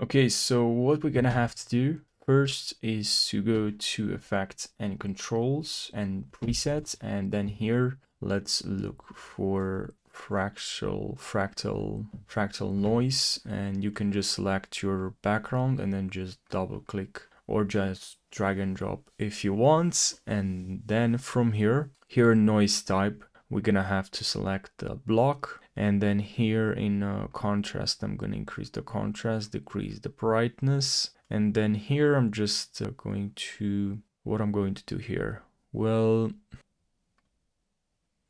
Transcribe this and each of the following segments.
Okay, so what we're gonna have to do first is to go to Effects and Controls and Presets, and then here let's look for fractal noise, and you can just select your background and then just double click or just drag and drop if you want. And then from here noise type, we're gonna have to select the block, and then here in contrast, I'm gonna increase the contrast, decrease the brightness, and then here I'm just going to, what I'm going to do here, well,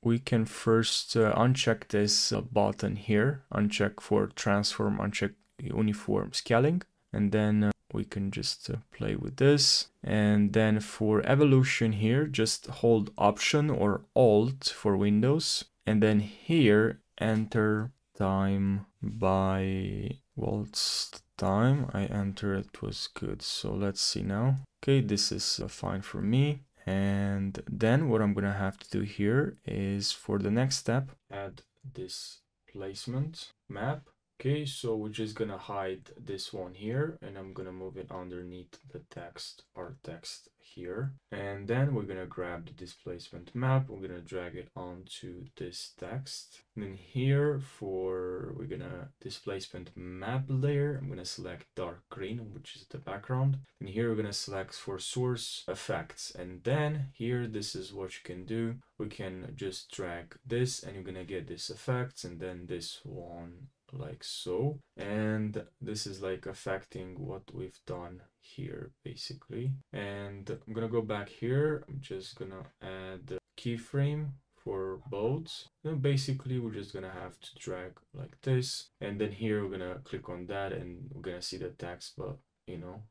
we can first uncheck this button here, uncheck for transform, uncheck uniform scaling, and then we can just play with this. And then for evolution here, just hold Option or Alt for Windows, and then here enter time by waltz time. I entered, it was good. So let's see now. Okay, this is fine for me. And then what I'm gonna have to do here is, for the next step, add this placement map. Okay, so we're just gonna hide this one here, and I'm gonna move it underneath the text, our text here. And then we're gonna grab the displacement map, we're gonna drag it onto this text. And then here we're gonna displacement map layer, I'm gonna select dark green, which is the background. And here we're gonna select for source effects. And then here, this is what you can do. We can just drag this and you're gonna get this effects, and then this one like so, and this is like affecting what we've done here basically. And I'm gonna go back here, I'm just gonna add the keyframe for both. And basically we're just gonna have to drag like this, and then here we're gonna click on that and we're gonna see the text, but you know.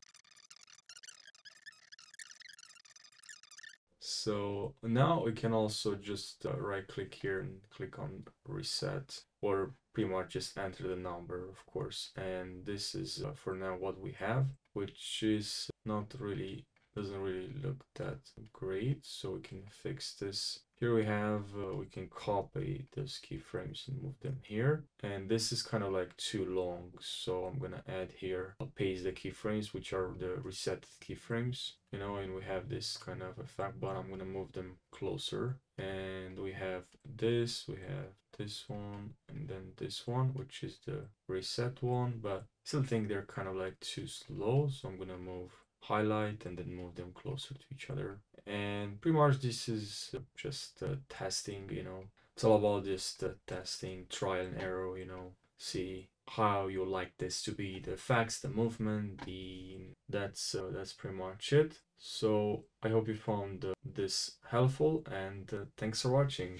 So now we can also just right click here and click on reset, or pretty much just enter the number, of course. And this is for now what we have, which is not really, doesn't really look that great. So we can fix this. Here we have, we can copy those keyframes and move them here. And this is kind of like too long. So I'm gonna add here, I'll paste the keyframes, which are the reset keyframes, you know, and we have this kind of effect, but I'm gonna move them closer. And we have this, we have this one, and then this one, which is the reset one, but I still think they're kind of like too slow. So I'm gonna move highlight and then move them closer to each other. And pretty much this is just testing, you know, it's all about just testing, trial and error, you know, see how you like this to be, the effects, the movement, that's pretty much it. So I hope you found this helpful, and thanks for watching.